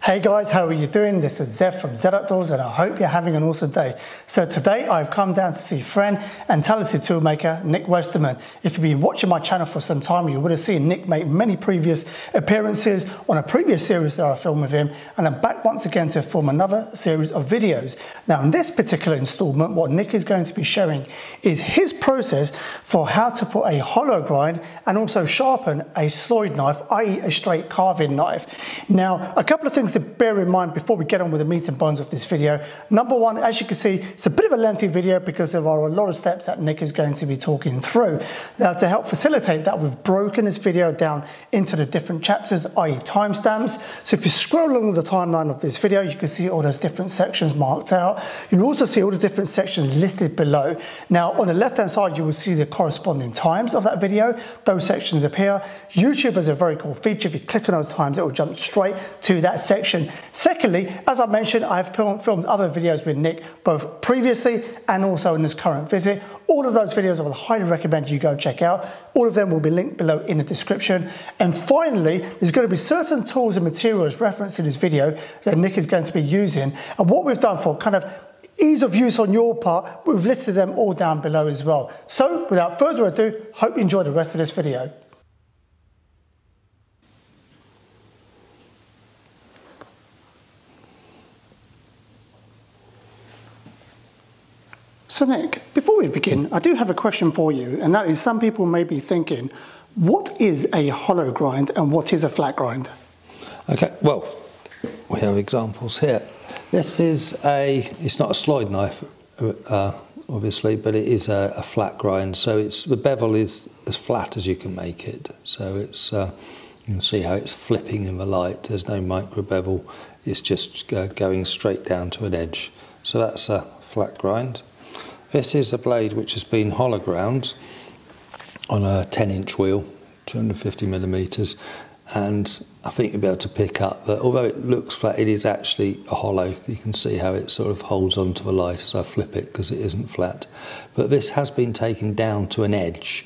Hey guys, how are you doing? This is Zev from Zed Outdoors and I hope you're having an awesome day. So today I've come down to see friend and talented toolmaker Nic Westermann. If you've been watching my channel for some time, you would have seen Nic make many previous appearances on a previous series that I filmed with him, and I'm back once again to film another series of videos. Now in this particular installment, what Nic is going to be showing is his process for how to put a hollow grind and also sharpen a Sloyd knife, i.e. a straight carving knife. Now a couple of things to bear in mind before we get on with the meat and bones of this video. Number one, as you can see, it's a bit of a lengthy video because there are a lot of steps that Nic is going to be talking through. Now to help facilitate that, we've broken this video down into the different chapters, i.e. timestamps. So if you scroll along the timeline of this video, you can see all those different sections marked out. You'll also see all the different sections listed below. Now on the left hand side, you will see the corresponding times of that video. Those sections appear. YouTube has a very cool feature. If you click on those times, it will jump straight to that section. Secondly, as I mentioned, I've filmed other videos with Nic, both previously and also in this current visit. All of those videos I will highly recommend you go check out. All of them will be linked below in the description. And finally, there's going to be certain tools and materials referenced in this video that Nic is going to be using. And what we've done for kind of ease of use on your part, we've listed them all down below as well. So without further ado, hope you enjoy the rest of this video. So Nic, before we begin, I do have a question for you, and that is, some people may be thinking, what is a hollow grind and what is a flat grind? Okay, well, we have examples here. This is it's not a Sloyd knife, obviously, but it is a flat grind. So the bevel is as flat as you can make it. So it's, you can see how it's flipping in the light. There's no micro bevel. It's just going straight down to an edge. So that's a flat grind. This is a blade which has been hollow ground on a 10-inch wheel, 250 millimeters, and I think you'll be able to pick up that although it looks flat, it is actually a hollow. You can see how it sort of holds onto the light as I flip it because it isn't flat. But this has been taken down to an edge.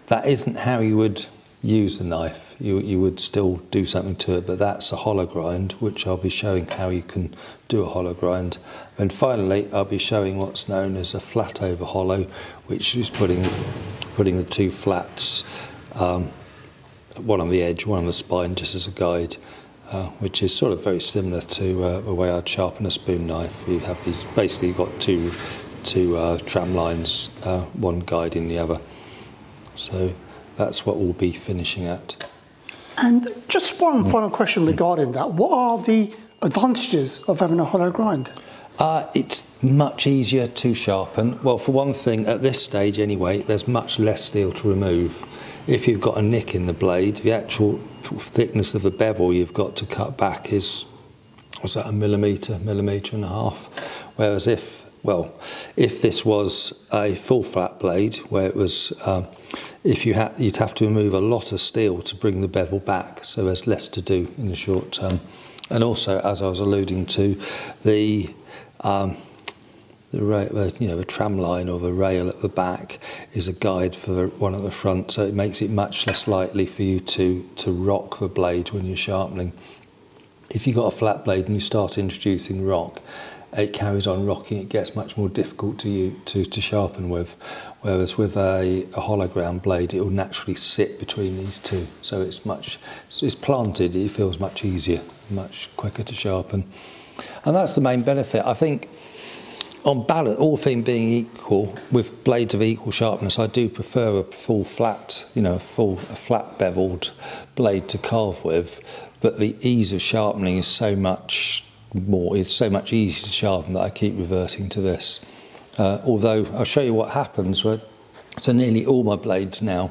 That isn't how you would use the knife. You would still do something to it, but that's a hollow grind, which I'll be showing how you can do a hollow grind. And finally, I'll be showing what's known as a flat over hollow, which is putting the two flats, one on the edge, one on the spine, just as a guide, which is sort of very similar to the way I'd sharpen a spoon knife. You have these, basically you've got two tram lines, one guiding the other. So that's what we'll be finishing at. And just one final question regarding that. What are the advantages of having a hollow grind? It's much easier to sharpen. Well, for one thing, at this stage anyway, there's much less steel to remove. If you've got a nick in the blade, the actual thickness of the bevel you've got to cut back is, what's that, a millimetre and a half. Whereas if this was a full flat blade, where it was, you'd have to remove a lot of steel to bring the bevel back, so there's less to do in the short term. And also, as I was alluding to, the tram line or the rail at the back is a guide for the one at the front, so it makes it much less likely for you to rock the blade when you're sharpening. If you've got a flat blade and you start introducing rock, it carries on rocking. It gets much more difficult to sharpen with. Whereas with a hollow ground blade, it will naturally sit between these two. So it's planted, it feels much easier, much quicker to sharpen. And that's the main benefit. I think on balance, all things being equal, with blades of equal sharpness, I do prefer a full flat, a flat beveled blade to carve with. But the ease of sharpening is so much more, it's so much easier to sharpen that I keep reverting to this. Although I'll show you what happens with, so nearly all my blades now,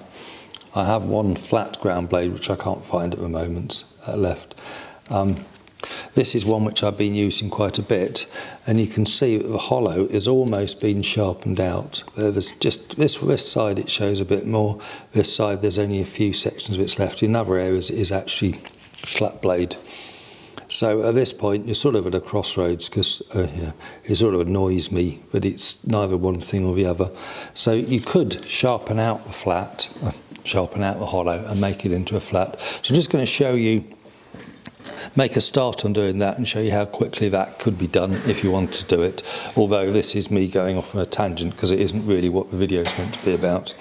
I have one flat ground blade which I can't find at the moment left. This is one which I've been using quite a bit, and you can see that the hollow is almost been sharpened out. There's just this side it shows a bit more, this side there's only a few sections of it's left. In other areas it is actually flat blade. So at this point you're sort of at a crossroads because it sort of annoys me, but it's neither one thing or the other. So you could sharpen out the flat, sharpen out the hollow and make it into a flat. So I'm just going to show you make a start on doing that and show you how quickly that could be done if you want to do it. Although this is me going off on a tangent because it isn't really what the video is meant to be about.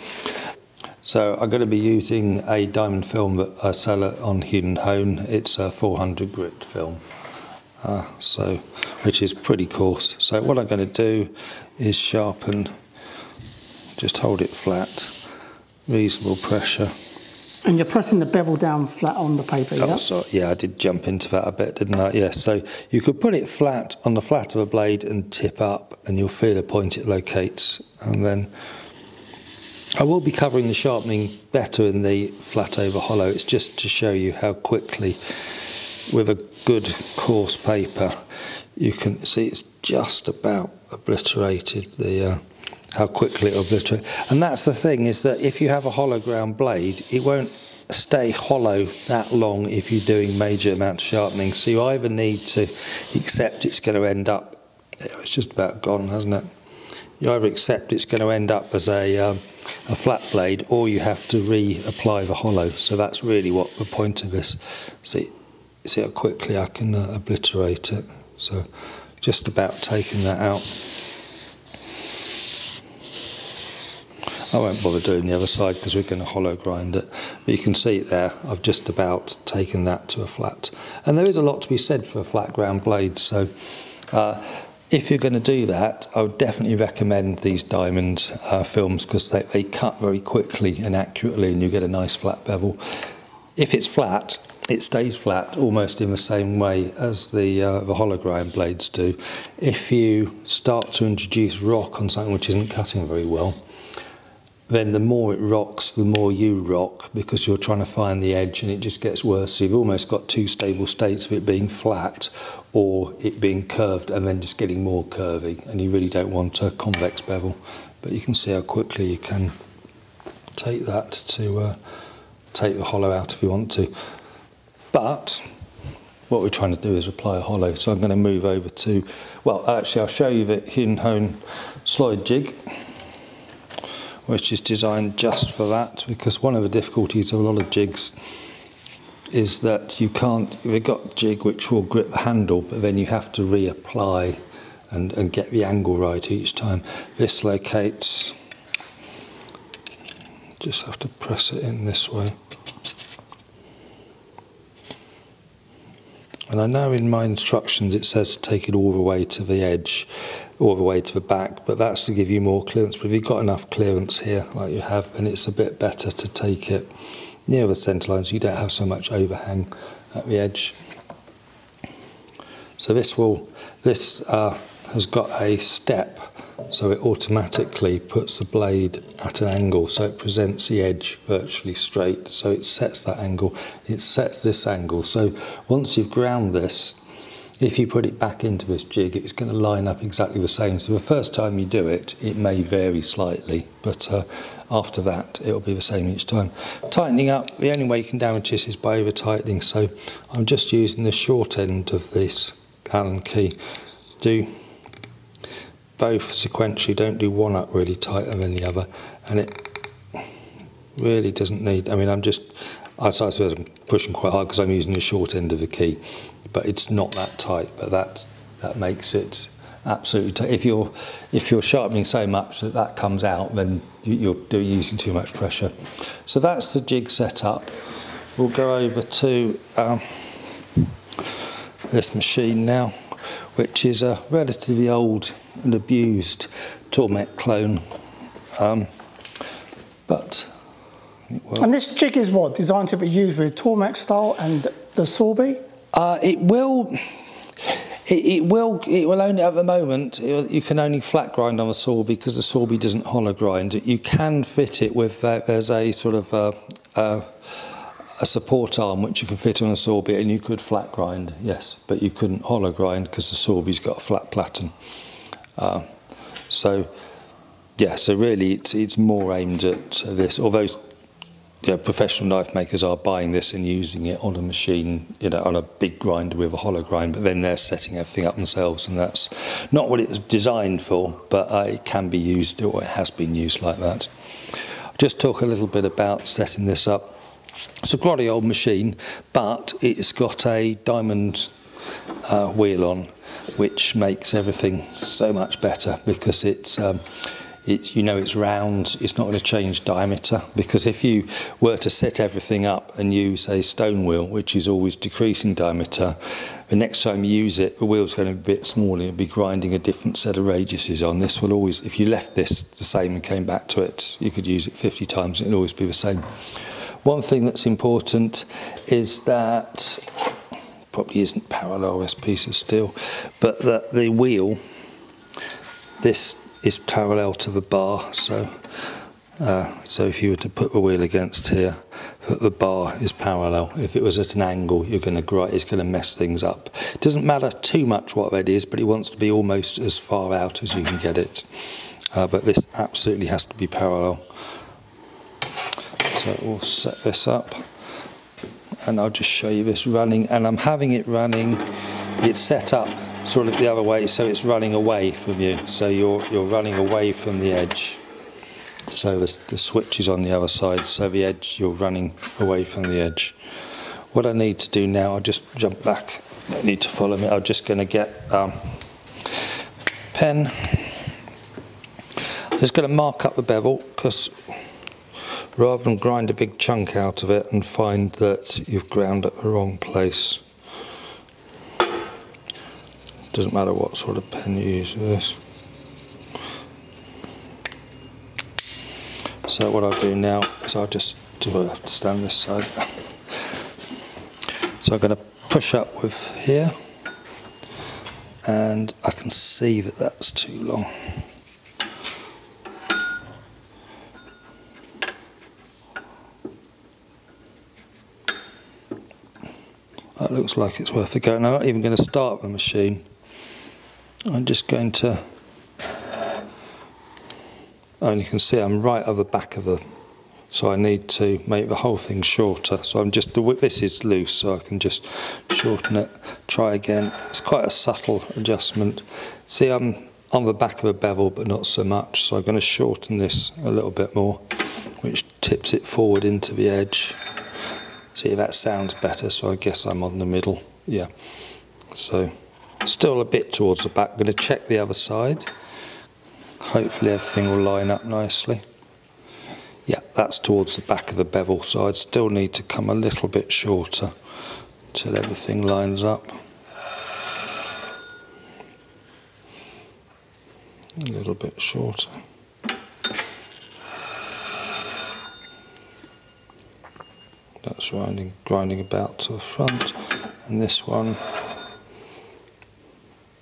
So I'm going to be using a diamond film that I sell on Hewn. It's a 400 grit film, which is pretty coarse. So what I'm going to do is sharpen, just hold it flat, reasonable pressure. And you're pressing the bevel down flat on the paper, yeah? Oh, sorry, yeah, I did jump into that a bit, didn't I? Yeah, so you could put it flat on the flat of a blade and tip up, and you'll feel a point it locates. And then I will be covering the sharpening better in the flat over hollow. It's just to show you how quickly, with a good coarse paper, you can see it's just about obliterated how quickly it'll obliterate. And that's the thing, is that if you have a hollow ground blade, it won't stay hollow that long if you're doing major amount of sharpening. So you either need to accept it's going to end up, it's just about gone, hasn't it? You either accept it's going to end up as a flat blade, or you have to reapply the hollow. So that's really what the point of this. See how quickly I can obliterate it. So just about taking that out. I won't bother doing the other side because we're going to hollow grind it. But you can see it there, I've just about taken that to a flat. And there is a lot to be said for a flat ground blade. So if you're going to do that, I would definitely recommend these diamond films, because they cut very quickly and accurately, and you get a nice flat bevel. If it's flat, it stays flat almost in the same way as the hollow grind blades do. If you start to introduce rock on something which isn't cutting very well, then the more it rocks, the more you rock, because you're trying to find the edge, and it just gets worse. So you've almost got two stable states of it being flat or it being curved and then just getting more curvy, and you really don't want a convex bevel. But you can see how quickly you can take that to take the hollow out if you want to. But what we're trying to do is apply a hollow. So I'm going to move over to, well, actually I'll show you the Hewn Sloyd jig, which is designed just for that, because one of the difficulties of a lot of jigs is that you can't, you've got a jig which will grip the handle, but then you have to reapply and get the angle right each time. This locates, just have to press it in this way. And I know in my instructions it says to take it all the way to the edge, all the way to the back, but that's to give you more clearance. But if you've got enough clearance here, like you have, then it's a bit better to take it near the centre line, so you don't have so much overhang at the edge. So this has got a step, so it automatically puts the blade at an angle, so it presents the edge virtually straight. So it sets that angle, it sets this angle. So once you've ground this, if you put it back into this jig, it's going to line up exactly the same. So the first time you do it, it may vary slightly, but after that, it'll be the same each time. Tightening up, the only way you can damage this is by over-tightening. So I'm just using the short end of this Allen key. Do both sequentially, don't do one up really tighter than the other. And it really doesn't need, I mean, I suppose I'm pushing quite hard because I'm using the short end of the key, but it's not that tight, but that makes it absolutely tight. If you're sharpening so much that that comes out, then you're using too much pressure. So that's the jig set up. We'll go over to this machine now, which is a relatively old and abused tormek clone, but and this jig is what, designed to be used with tormek style and the Sharpen? It will only, at the moment, you can only flat grind on the Sharpen because the Sharpen doesn't hollow grind. You can fit it with, there's a sort of a support arm which you can fit on a Sharpen, and you could flat grind, yes, but you couldn't hollow grind because the Sharpen's got a flat platen. So yeah, so really it's more aimed at this, although professional knife makers are buying this and using it on a machine, on a big grinder with a hollow grind, but then they're setting everything up themselves, and that's not what it was designed for, but it can be used, or it has been used like that. I'll just talk a little bit about setting this up. It's a grotty old machine, but it's got a diamond wheel on, which makes everything so much better, because it's you know, it's round, it's not going to change diameter, because if you were to set everything up and use a stone wheel, which is always decreasing diameter, the next time you use it, the wheel's going to be a bit smaller, you'll be grinding a different set of radiuses on. This will always, if you left this the same and came back to it, you could use it 50 times, it'll always be the same. One thing that's important is that, probably isn't parallel, this piece of steel, but that the wheel, this is parallel to the bar, so if you were to put the wheel against here, the bar is parallel. If it was at an angle, you're going to grind, it's going to mess things up. It doesn't matter too much what that is, but it wants to be almost as far out as you can get it. But this absolutely has to be parallel. So we'll set this up, and I'll just show you this running, and I'm having it running, it's set up sort of the other way, so it's running away from you, so you're running away from the edge. So the switch is on the other side, so the edge, you're running away from the edge. What I need to do now, I'll just jump back, you don't need to follow me, I'm just going to get pen. I'm just going to mark up the bevel, because rather than grind a big chunk out of it and find that you've ground at the wrong place. Doesn't matter what sort of pen you use for this. So what I'll do now is I'll just have to stand this side. So I'm going to push up with here, and I can see that that's too long. That looks like it's worth a go. And I'm not even going to start the machine. I'm just going to, and you can see I'm right at the back of the, so I need to make the whole thing shorter. So I'm just, this is loose, so I can just shorten it, try again. It's quite a subtle adjustment. See, I'm on the back of the bevel, but not so much. So I'm going to shorten this a little bit more, which tips it forward into the edge. See, that sounds better, so I guess I'm on the middle, yeah. So, still a bit towards the back. I'm going to check the other side. Hopefully everything will line up nicely. Yeah, that's towards the back of the bevel, so I'd still need to come a little bit shorter till everything lines up. A little bit shorter. That's grinding about to the front, and this one,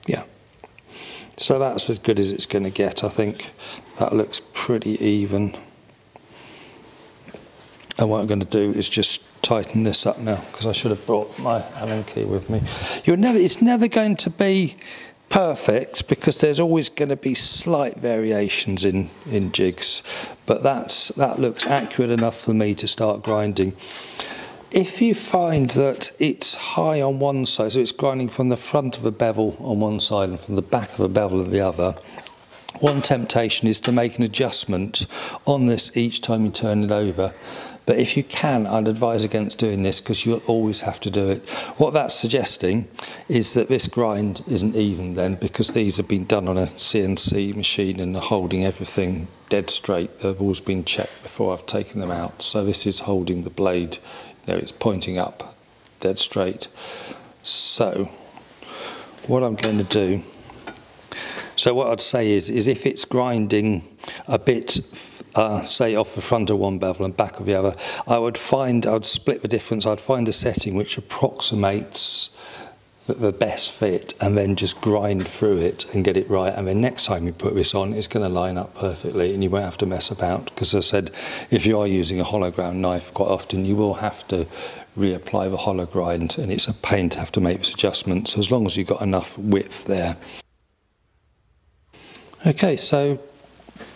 yeah. So that's as good as it's going to get, I think. That looks pretty even. And what I'm going to do is just tighten this up now, because I should have brought my Allen key with me. It's never going to be perfect, because there's always going to be slight variations in jigs, but that looks accurate enough for me to start grinding. If you find that it's high on one side, so it's grinding from the front of a bevel on one side and from the back of a bevel on the other, one temptation is to make an adjustment on this each time you turn it over. But if you can, I'd advise against doing this, because you'll always have to do it. What that's suggesting is that this grind isn't even then, because these have been done on a CNC machine and are holding everything dead straight. They've always been checked before I've taken them out. So this is holding the blade, it's pointing up dead straight. So what I'm going to do, so what I'd say is if it's grinding a bit, say off the front of one bevel and back of the other, I'd split the difference. I'd find a setting which approximates the best fit, and then just grind through it and get it right. And then next time you put this on, it's going to line up perfectly, and you won't have to mess about. Because as I said, if you are using a hollow ground knife, quite often you will have to reapply the hollow grind, and it's a pain to have to make this adjustment. So as long as you've got enough width there. Okay, so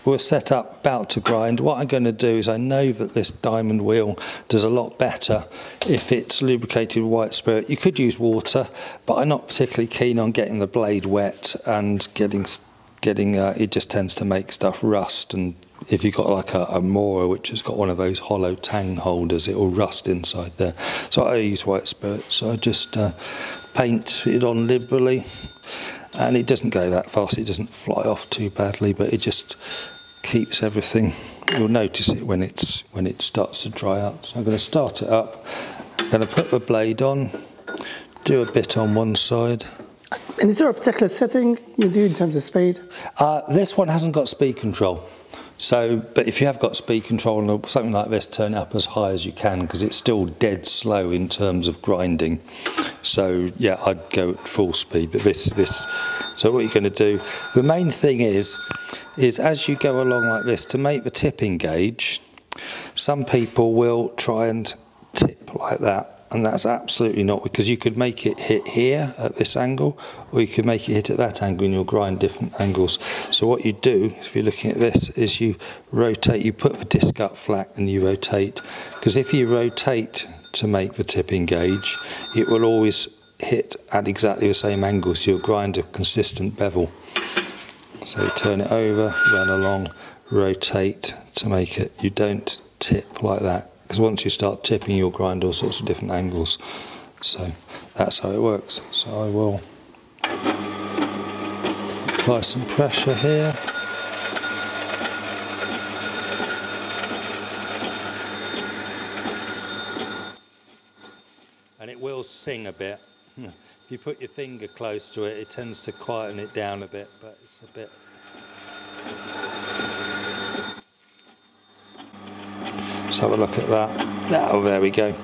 we're set up, about to grind. What I'm going to do is, I know that this diamond wheel does a lot better if it's lubricated with white spirit. You could use water, but I'm not particularly keen on getting the blade wet and getting it just tends to make stuff rust and if you've got like a Mora which has got one of those hollow tang holders, it will rust inside there. So I use white spirit, so I just paint it on liberally, and it doesn't go that fast, it doesn't fly off too badly, but it just keeps everything. You'll notice it when it starts to dry up. So I'm going to start it up, I'm going to put the blade on, do a bit on one side. And is there a particular setting you do in terms of speed? This one hasn't got speed control. So, but if you have got speed control on something like this, turn it up as high as you can, because it's still dead slow in terms of grinding. So yeah, I'd go at full speed. But this. So what you're going to do, the main thing is as you go along like this, to make the tipping gauge, some people will try and tip like that. And that's absolutely not, because you could make it hit here at this angle, or you could make it hit at that angle, and you'll grind different angles. So what you do, if you're looking at this, is you rotate, you put the disc up flat and you rotate. Because if you rotate to make the tipping gauge, it will always hit at exactly the same angle, so you'll grind a consistent bevel. So you turn it over, run along, rotate to make it, you don't tip like that. Because once you start tipping, you'll grind all sorts of different angles. So that's how it works. So I will apply some pressure here. And it will sing a bit. If you put your finger close to it, it tends to quieten it down a bit, but it's a bit... Let's have a look at that. Oh, there we go.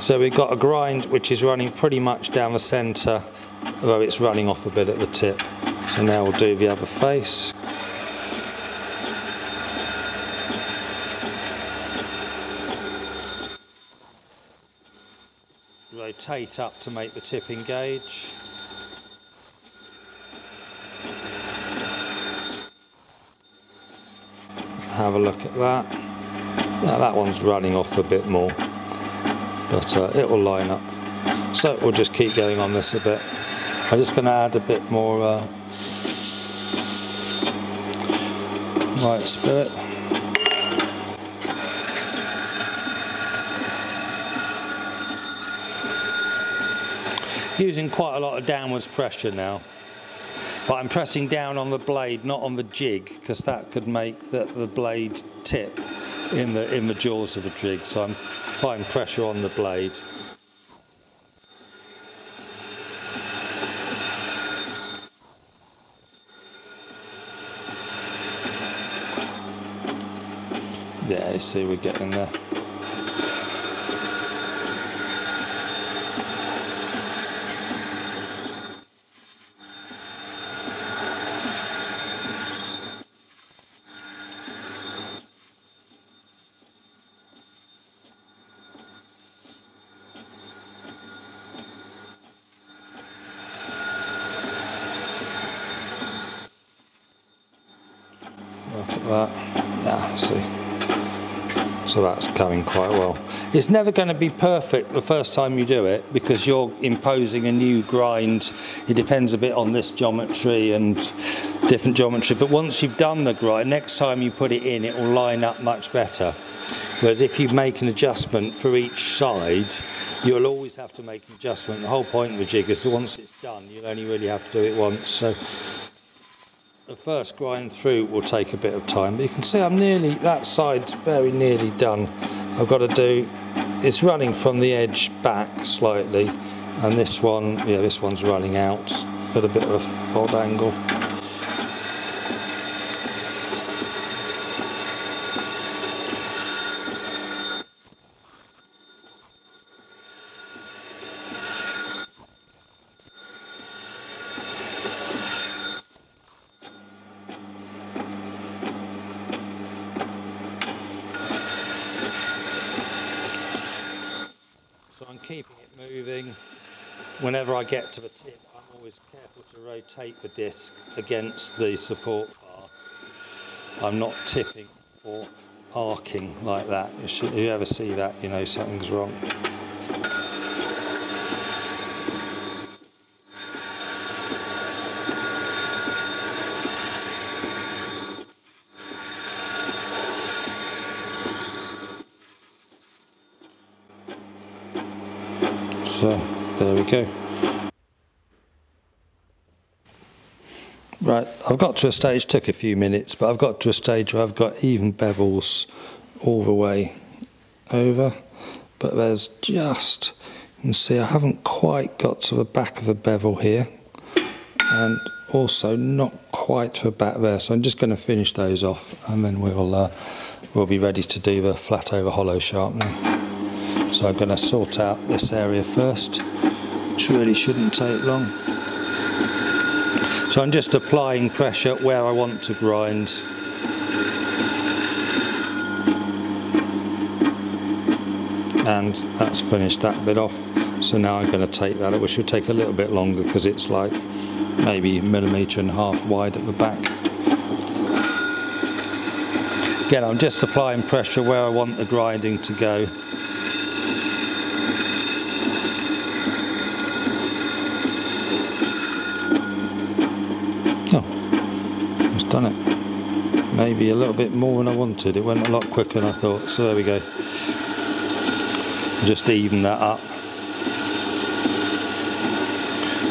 So we've got a grind which is running pretty much down the centre, although it's running off a bit at the tip. So now we'll do the other face. Rotate up to make the tipping gauge. Have a look at that. Now that one's running off a bit more, but it will line up. So we'll just keep going on this a bit. I'm just going to add a bit more white spirit. Using quite a lot of downwards pressure now. But I'm pressing down on the blade, not on the jig, because that could make the blade tip in the jaws of the jig. So I'm applying pressure on the blade. Yeah, you see we're getting there. Look at that. Yeah, see. So that's coming quite well. It's never going to be perfect the first time you do it, because you're imposing a new grind. It depends a bit on this geometry and different geometry, but once you've done the grind, next time you put it in, it will line up much better. Whereas if you make an adjustment for each side, you'll always have to make an adjustment. The whole point of the jig is that once it's done, you'll only really have to do it once. So the first grind through will take a bit of time, but you can see I'm nearly, that side's very nearly done. I've got to do, it's running from the edge back slightly, and this one, yeah, this one's running out at a bit of an odd angle. Keeping it moving. Whenever I get to the tip, I'm always careful to rotate the disc against the support bar. I'm not tipping or arcing like that. If you ever see that, you know something's wrong. So there we go. Right, I've got to a stage, took a few minutes, but I've got to a stage where I've got even bevels all the way over, but there's just, you can see I haven't quite got to the back of the bevel here, and also not quite to the back there, so I'm just going to finish those off, and then we'll be ready to do the flat over hollow sharpening. So I'm going to sort out this area first, which really shouldn't take long. So I'm just applying pressure where I want to grind. And that's finished that bit off. So now I'm going to take that, which should take a little bit longer because it's like maybe 1.5 millimeters wide at the back. Again, I'm just applying pressure where I want the grinding to go. Done it. Maybe a little bit more than I wanted. It went a lot quicker than I thought. So there we go. Just even that up.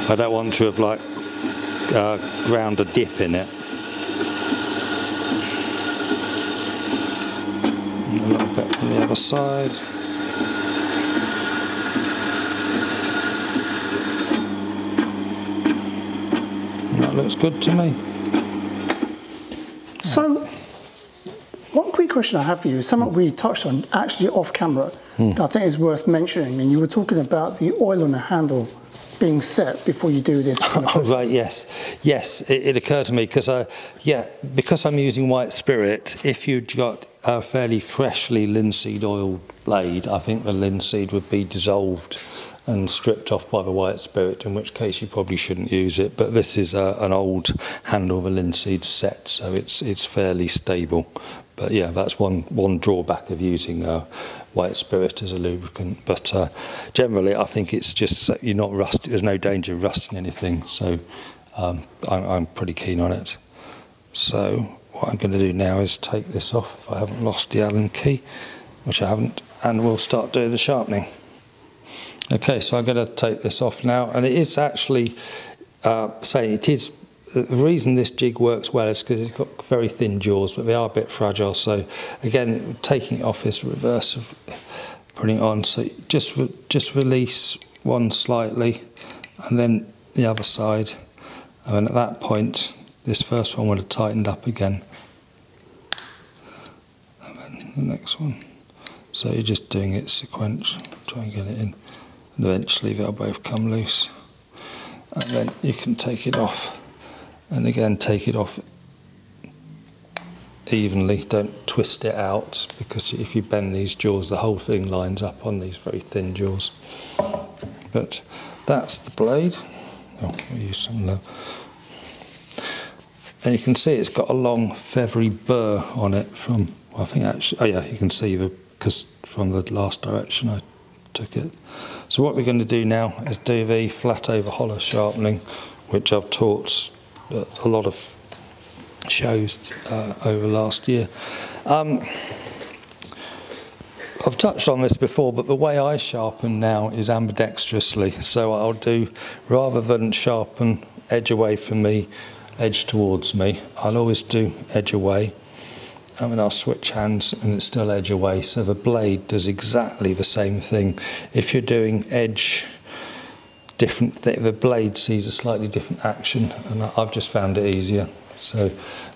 I don't want to have like ground a dip in it. A little bit on the other side. And that looks good to me. So, one quick question I have for you is something we touched on actually off camera that I think is worth mentioning. And you were talking about the oil on the handle being set before you do this. Oh, right, yes. Yes, it occurred to me because because I'm using white spirit, if you'd got a fairly freshly linseed oil blade, I think the linseed would be dissolved and stripped off by the white spirit, in which case you probably shouldn't use it. But this is an old handle of a linseed set, so it's fairly stable. But yeah, that's one drawback of using white spirit as a lubricant. But generally, I think it's just you're not rusty. There's no danger of rusting anything. So I'm pretty keen on it. So what I'm going to do now is take this off if I haven't lost the Allen key, which I haven't, and we'll start doing the sharpening. Okay, so I'm going to take this off now, and it is actually saying it is. The reason this jig works well is because it's got very thin jaws, but they are a bit fragile. So again, taking it off is reverse of putting it on. So just release one slightly, and then the other side, and then at that point, this first one would have tightened up again, and then the next one. So you're just doing it sequential, try and get it in. And eventually they'll both come loose, and then you can take it off, and again take it off evenly. Don't twist it out, because if you bend these jaws, the whole thing lines up on these very thin jaws. But that's the blade. Oh, we'll use some low. And you can see it's got a long feathery burr on it from, I think actually, oh yeah, you can see because from the last direction I took it. So what we're going to do now is do the flat over hollow sharpening, which I've taught a lot of shows over last year. I've touched on this before, but the way I sharpen now is ambidextrously. So I'll do, rather than sharpen edge away from me, edge towards me, I'll always do edge away. And then I'll switch hands and it's still edge away. So the blade does exactly the same thing. If you're doing edge different, the blade sees a slightly different action, and I've just found it easier. So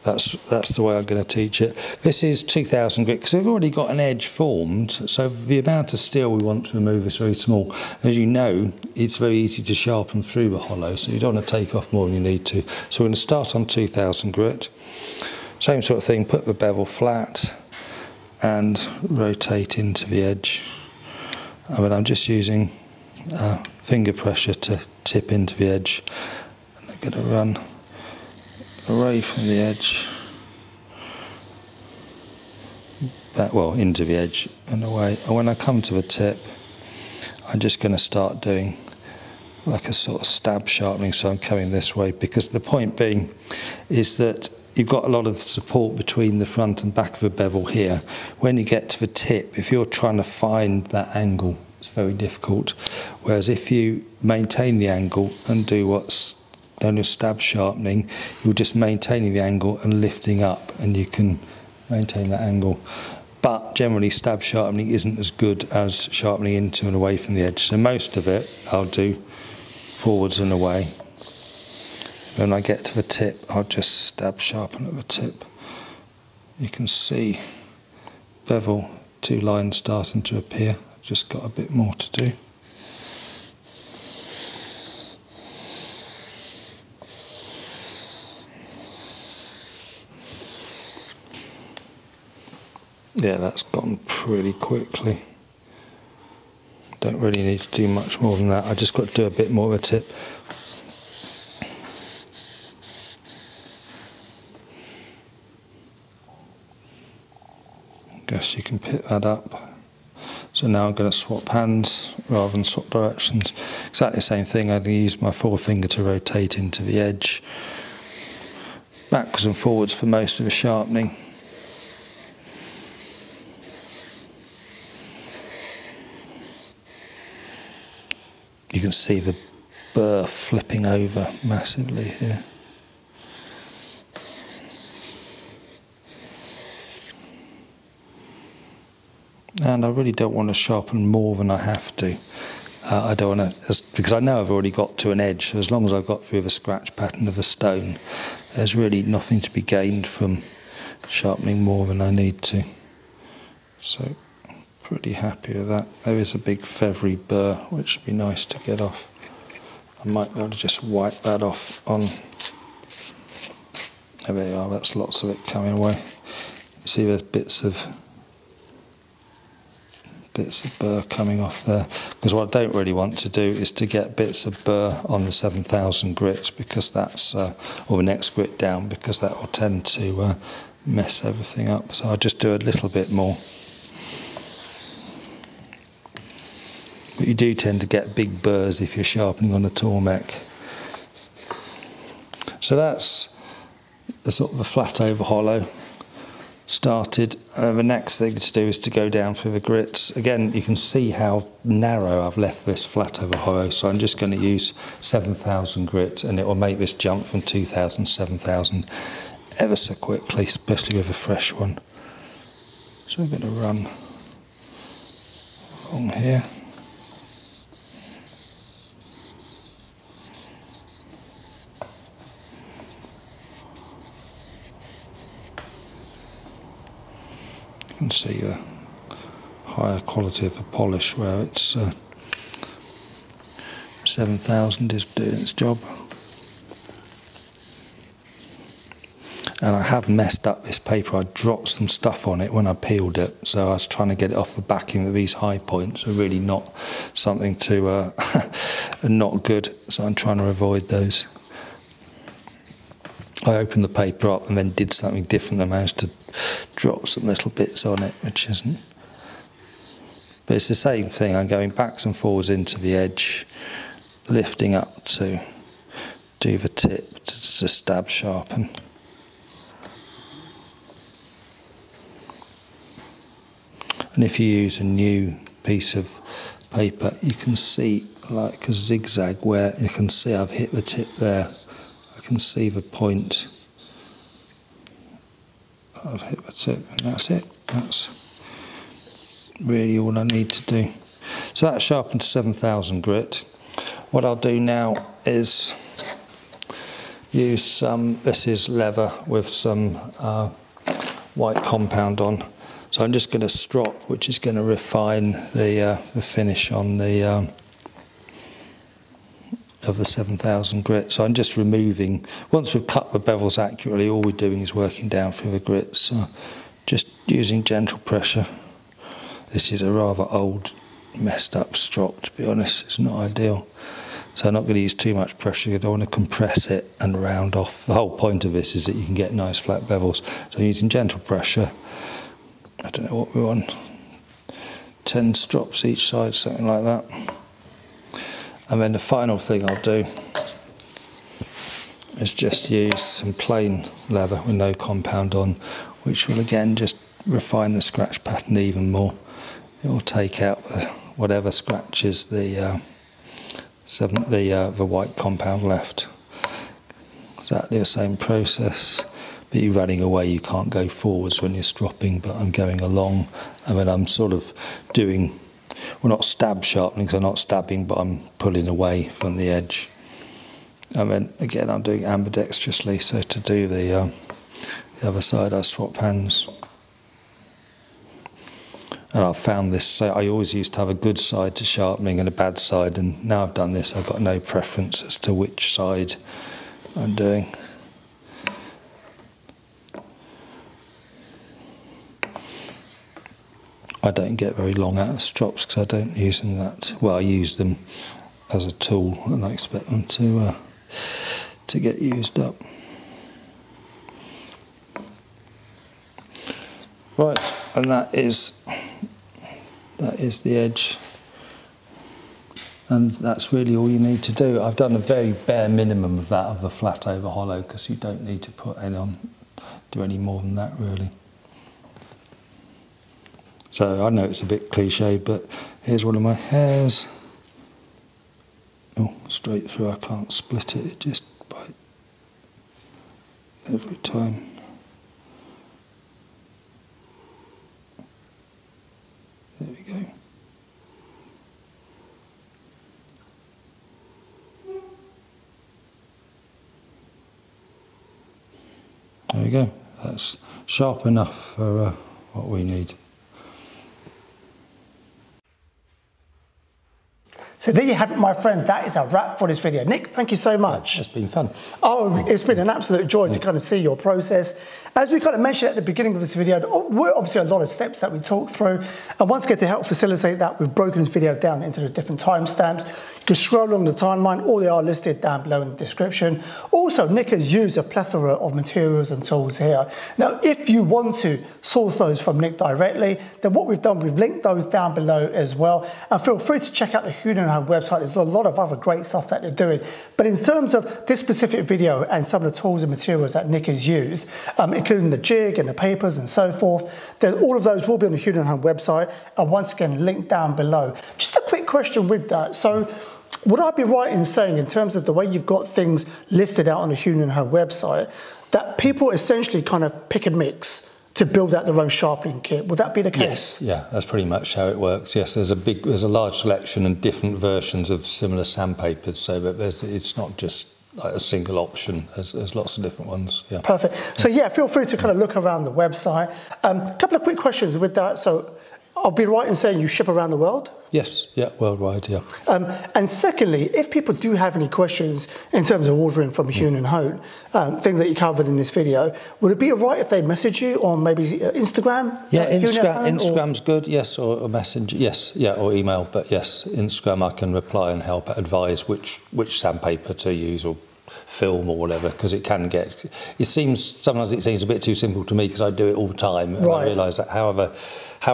that's the way I'm going to teach it. This is 2000 grit because we've already got an edge formed. So the amount of steel we want to remove is very small. As you know, it's very easy to sharpen through the hollow, so you don't want to take off more than you need to. So we're going to start on 2000 grit. Same sort of thing, put the bevel flat and rotate into the edge. I mean, I'm just using finger pressure to tip into the edge. And I'm going to run away from the edge, back, well, into the edge and away. And when I come to the tip, I'm just going to start doing like a sort of stab sharpening, so I'm coming this way, because the point being is that you've got a lot of support between the front and back of the bevel here. When you get to the tip, if you're trying to find that angle it's very difficult. Whereas if you maintain the angle and do what's known as stab sharpening, you're just maintaining the angle and lifting up, and you can maintain that angle. But generally stab sharpening isn't as good as sharpening into and away from the edge. So most of it I'll do forwards and away. When I get to the tip, I'll just stab sharpen at the tip. You can see bevel, 2 lines starting to appear. I've just got a bit more to do. Yeah, that's gone pretty quickly. Don't really need to do much more than that. I just got to do a bit more of a tip. Guess you can pick that up. So now I'm going to swap hands rather than swap directions. Exactly the same thing. I'm going to use my forefinger to rotate into the edge. Backwards and forwards for most of the sharpening. You can see the burr flipping over massively here. And I really don't want to sharpen more than I have to. I don't want to, because I know I've already got to an edge, so as long as I've got through the scratch pattern of the stone, there's really nothing to be gained from sharpening more than I need to. So, pretty happy with that. There is a big feathery burr, which would be nice to get off. I might be able to just wipe that off on... There we are, that's lots of it coming away. You see there's bits of burr coming off there, because what I don't really want to do is to get bits of burr on the 7000 grit, because that's or the next grit down, because that will tend to mess everything up. So I'll just do a little bit more. But you do tend to get big burrs if you're sharpening on a tormek. So that's the sort of a flat over hollow started. The next thing to do is to go down through the grits. Again, you can see how narrow I've left this flat over hollow, so I'm just going to use 7000 grit, and it will make this jump from 2000 to 7000 ever so quickly, especially with a fresh one. So we're going to run along here. You can see a higher quality of the polish where it's 7000 is doing its job. And I have messed up this paper. I dropped some stuff on it when I peeled it, so I was trying to get it off the backing of these high points. Are really not something to not good, so I'm trying to avoid those. I opened the paper up and then did something different. I managed to drop some little bits on it, which isn't. But it's the same thing. I'm going backwards and forwards into the edge, lifting up to do the tip to stab sharpen. And if you use a new piece of paper, you can see like a zigzag where you can see I've hit the tip there. I can see the point. I've hit the tip, and that's it. That's really all I need to do. So that's sharpened to 7000 grit. What I'll do now is use some, this is leather with some white compound on. So I'm just going to strop, which is going to refine the finish on the of the 7000 grit. So I'm just removing, once we've cut the bevels accurately, all we're doing is working down through the grits. So just using gentle pressure. This is a rather old, messed up strop, to be honest. It's not ideal. So I'm not going to use too much pressure. I don't want to compress it and round off. The whole point of this is that you can get nice flat bevels. So I'm using gentle pressure. I don't know what we're on, 10 strops each side, something like that. And then the final thing I'll do is just use some plain leather with no compound on, which will again just refine the scratch pattern even more. It will take out whatever scratches the white compound left. Exactly the same process, but you're running away, you can't go forwards when you're stropping, but I'm going along, and then I'm sort of doing, well, not stab sharpening, so I'm not stabbing, but I'm pulling away from the edge. And then again I'm doing ambidextrously, so to do the other side I swap hands. And I've found this, so I always used to have a good side to sharpening and a bad side, and now I've done this, I've got no preference as to which side I'm doing. I don't get very long out of strops because I don't use them that well. I use them as a tool, and I expect them to get used up. Right, and that is the edge, and that's really all you need to do. I've done a very bare minimum of that, of the flat over hollow, because you don't need to put any on, do any more than that really. So I know it's a bit cliche, but here's one of my hairs. Oh, straight through, I can't split it, it just bites every time. There we go. There we go. That's sharp enough for what we need. So there you have it, my friends. That is a wrap for this video. Nic, thank you so much. It's been fun. Oh, it's been an absolute joy to kind of see your process. As we kind of mentioned at the beginning of this video, there were obviously a lot of steps that we talked through. And once again, to help facilitate that, we've broken this video down into the different timestamps. You can scroll along the timeline, all they are listed down below in the description. Also, Nic has used a plethora of materials and tools here. Now, if you want to source those from Nic directly, then what we've done, we've linked those down below as well. And feel free to check out the Hewn website. There's a lot of other great stuff that they're doing. But in terms of this specific video and some of the tools and materials that Nic has used, including the jig and the papers and so forth, then all of those will be on the Hewn website. And once again, linked down below. Just a quick question with that. So, would I be right in saying, in terms of the way you've got things listed out on the Hewn website, that people essentially kind of pick and mix to build out their own sharpening kit? Would that be the case? Yes, yeah, that's pretty much how it works. Yes, there's a large selection and different versions of similar sandpapers, so that it's not just like a single option. There's lots of different ones. Yeah. Perfect. So yeah, feel free to kind of look around the website. A couple of quick questions with that. So, I'll be right in saying you ship around the world? Yes, yeah, worldwide, yeah. And secondly, if people do have any questions in terms of ordering from Hewn and Hewn, things that you covered in this video, would it be all right if they message you on maybe Instagram? Yeah, Instagram's good, yes, or message, yes, yeah, or email, but yes, Instagram I can reply and help advise which sandpaper to use or film or whatever, because it can get, sometimes it seems a bit too simple to me because I do it all the time, and I realise that however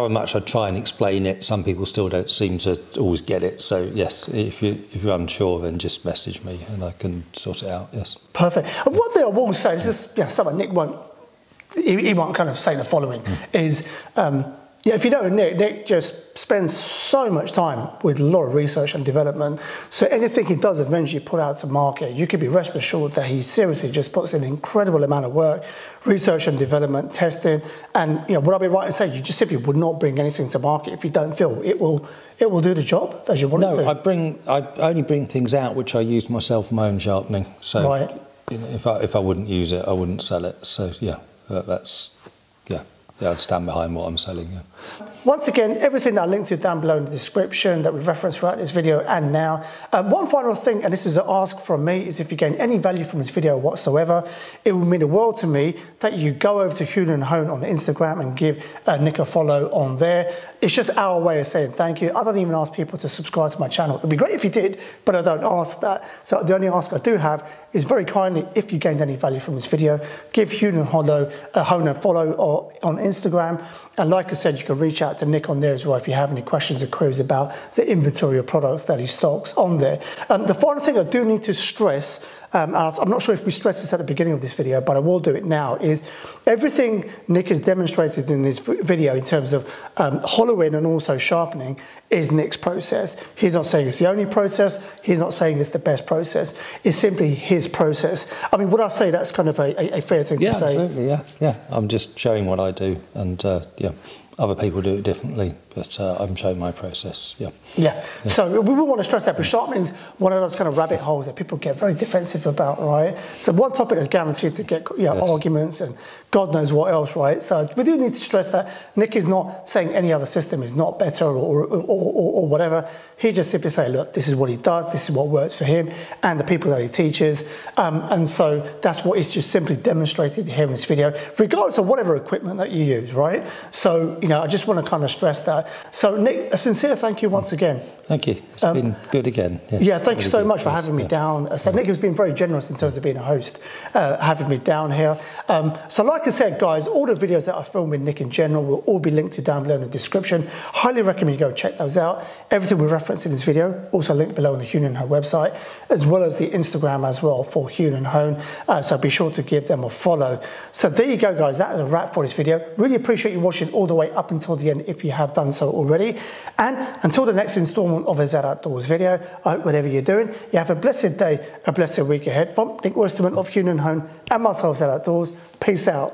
much I try and explain it, some people still don't seem to always get it. So yes, if you're unsure, then just message me and I can sort it out. Yes. Perfect. And one thing I will say is this: something Nic won't kind of say the following is. Yeah, if you know Nic just spends so much time with a lot of research and development. So anything he does eventually put out to market, you could be rest assured that he seriously just puts in an incredible amount of work, research and development, testing. And would I be right in saying you just simply would not bring anything to market if you don't feel it will do the job as you want it to? No, I only bring things out which I use myself for my own sharpening. So if I wouldn't use it, I wouldn't sell it. So yeah, I'd stand behind what I'm selling. Yeah. Once again, everything that I linked to down below in the description that we've referenced throughout this video and now. One final thing, and this is an ask from me, is if you gain any value from this video whatsoever, it would mean the world to me that you go over to Hewn and Hewn on Instagram and give Nic a follow on there. It's just our way of saying thank you. I don't even ask people to subscribe to my channel. It'd be great if you did, but I don't ask that. So the only ask I do have is very kindly, if you gained any value from this video, give Hewn and Hewn a follow on Instagram. And like I said, you can reach out to Nic on there as well if you have any questions or queries about the inventory of products that he stocks on there. The final thing I do need to stress, and I'm not sure if we stressed this at the beginning of this video, but I will do it now, is everything Nic has demonstrated in this video in terms of hollowing and also sharpening is Nic's process. He's not saying it's the only process. He's not saying it's the best process. It's simply his process. I mean, would I say that's kind of a fair thing to say? Yeah, absolutely, yeah. I'm just showing what I do, and yeah, other people do it differently, but I'm showing my process, yeah. So we will want to stress that, but sharpening is one of those kind of rabbit holes that people get very defensive about, right? So one topic is guaranteed to get arguments and God knows what else, right? So we do need to stress that Nic is not saying any other system is not better or whatever. He's just simply saying, look, this is what he does, this is what works for him and the people that he teaches. And so that's what he's just simply demonstrated here in this video, regardless of whatever equipment that you use, right? So, you know, I just want to kind of stress that. So Nic, a sincere thank you once again. Thank you. It's been good again. Yeah, thank you so much for having me down. So Nic has been very generous in terms of being a host, having me down here. So like I said, guys, all the videos that I film with Nic in general will all be linked to down below in the description. Highly recommend you go check those out. Everything we referenced in this video also linked below on the Hewn & Hewn website, as well as the Instagram as well for Hewn & Hewn. So be sure to give them a follow. So there you go, guys. That is a wrap for this video. Really appreciate you watching all the way up until the end if you have done so already. And until the next installment of a Z Outdoors video, I hope whatever you're doing, you have a blessed day, a blessed week ahead. From Nic Westermann of Hewn & Hewn and myself, Z Outdoors. Peace out.